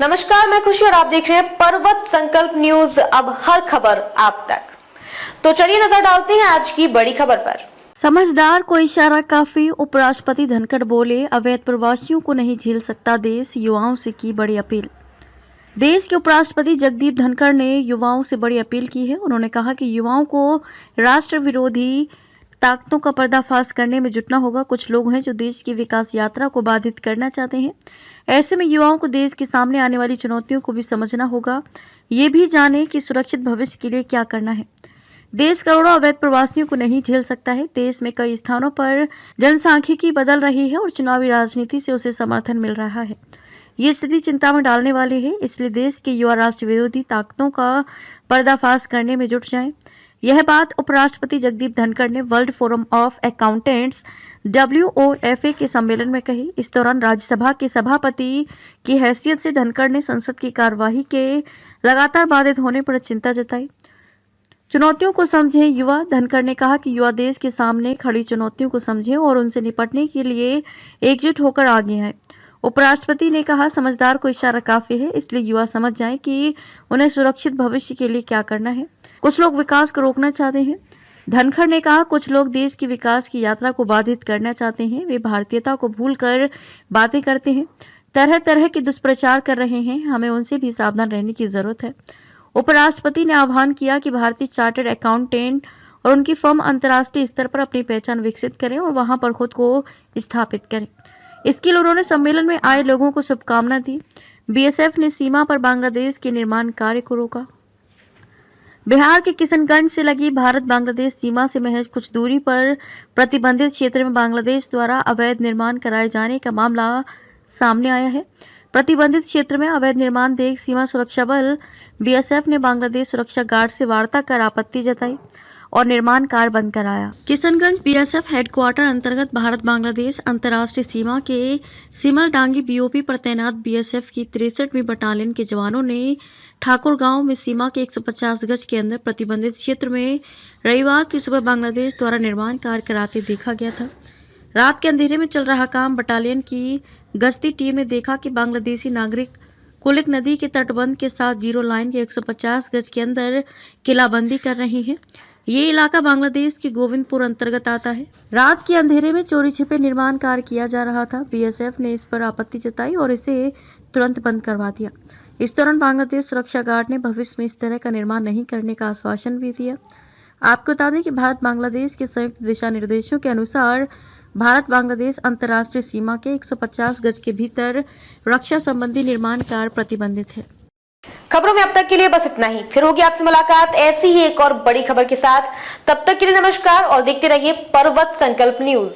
नमस्कार, मैं खुशी और आप देख रहे हैं पर्वत संकल्प न्यूज। अब हर खबर आप तक। तो चलिए नजर डालते हैं आज की बड़ी खबर पर। समझदार को इशारा काफी। उपराष्ट्रपति धनखड़ बोले, अवैध प्रवासियों को नहीं झेल सकता देश, युवाओं से की बड़ी अपील। देश के उपराष्ट्रपति जगदीप धनखड़ ने युवाओं से बड़ी अपील की है। उन्होंने कहा कि युवाओं को राष्ट्र विरोधी ताकतों का पर्दाफाश करने में जुटना होगा। कुछ लोग हैं जो देश की विकास यात्रा को बाधित करना चाहते हैं। ऐसे में युवाओं को देश के सामने आने वाली चुनौतियों को भी समझना होगा। ये भी जाने कि सुरक्षित भविष्य के लिए क्या करना है। देश करोड़ों अवैध प्रवासियों को नहीं झेल सकता है। देश में कई स्थानों पर जनसांख्यिकी बदल रही है और चुनावी राजनीति से उसे समर्थन मिल रहा है। ये स्थिति चिंता में डालने वाली है। इसलिए देश के युवा राष्ट्र विरोधी ताकतों का पर्दाफाश करने में जुट जाएं। यह बात उपराष्ट्रपति जगदीप धनखड़ ने world forum of accountants WOFA के सम्मेलन में कही। इस दौरान राज्यसभा के सभापति की हैसियत से धनखड़ ने संसद की कार्यवाही के लगातार बाधित होने पर चिंता जताई। चुनौतियों को समझें युवा। धनखड़ ने कहा कि युवा देश के सामने खड़ी चुनौतियों को समझें और उनसे निपटने के लिए एकजुट होकर आगे आए। उपराष्ट्रपति ने कहा, समझदार को इशारा काफी है, इसलिए युवा समझ जाएं कि उन्हें सुरक्षित भविष्य के लिए क्या करना है। कुछ लोग विकास को रोकना चाहते हैं। धनखड़ ने कहा, कुछ लोग देश की विकास की यात्रा को बाधित करना चाहते हैं। वे भारतीयता को भूलकर बातें करते हैं, तरह तरह के दुष्प्रचार कर रहे हैं। हमें उनसे भी सावधान रहने की जरूरत है। उपराष्ट्रपति ने आह्वान किया कि भारतीय चार्टर्ड अकाउंटेंट और उनकी फर्म अंतर्राष्ट्रीय स्तर पर अपनी पहचान विकसित करें और वहां पर खुद को स्थापित करें। इसके लिए उन्होंने सम्मेलन में आए लोगों को शुभकामना दी। BSF ने सीमा पर बांग्लादेश के निर्माण कार्य को रोका। बिहार के किशनगंज से लगी भारत बांग्लादेश सीमा से महज कुछ दूरी पर प्रतिबंधित क्षेत्र में बांग्लादेश द्वारा अवैध निर्माण कराए जाने का मामला सामने आया है। प्रतिबंधित क्षेत्र में अवैध निर्माण देख सीमा सुरक्षा बल BSF ने बांग्लादेश सुरक्षा गार्ड से वार्ता कर आपत्ति जताई और निर्माण कार्य बंद कराया। किशनगंज BSF हेडक्वार्टर अंतर्गत भारत बांग्लादेश अंतर्राष्ट्रीय सीमा के सिमलडांगी BOP पर तैनात BSF की 63वीं बटालियन के जवानों ने ठाकुर गांव में सीमा के 150 गज के अंदर प्रतिबंधित क्षेत्र में रविवार की सुबह बांग्लादेश द्वारा निर्माण कार्य कराते देखा गया था। रात के अंधेरे में चल रहा काम बटालियन की गश्ती टीम ने देखा कि बांग्लादेशी नागरिक कुलिक नदी के तटबंध के साथ जीरो लाइन के 150 गज के अंदर किलाबंदी कर रहे हैं। ये इलाका बांग्लादेश के गोविंदपुर अंतर्गत आता है। रात के अंधेरे में चोरी छिपे निर्माण कार्य किया जा रहा था। BSF ने इस पर आपत्ति जताई और इसे तुरंत बंद करवा दिया। इस दौरान बांग्लादेश सुरक्षा गार्ड ने भविष्य में इस तरह का निर्माण नहीं करने का आश्वासन भी दिया। आपको बता दें कि भारत बांग्लादेश के संयुक्त दिशा निर्देशों के अनुसार भारत बांग्लादेश अंतर्राष्ट्रीय सीमा के 150 गज के भीतर रक्षा संबंधी निर्माण कार्य प्रतिबंधित है। खबरों में अब तक के लिए बस इतना ही। फिर होगी आपसे मुलाकात ऐसी ही एक और बड़ी खबर के साथ। तब तक के लिए नमस्कार और देखते रहिए पर्वत संकल्प न्यूज।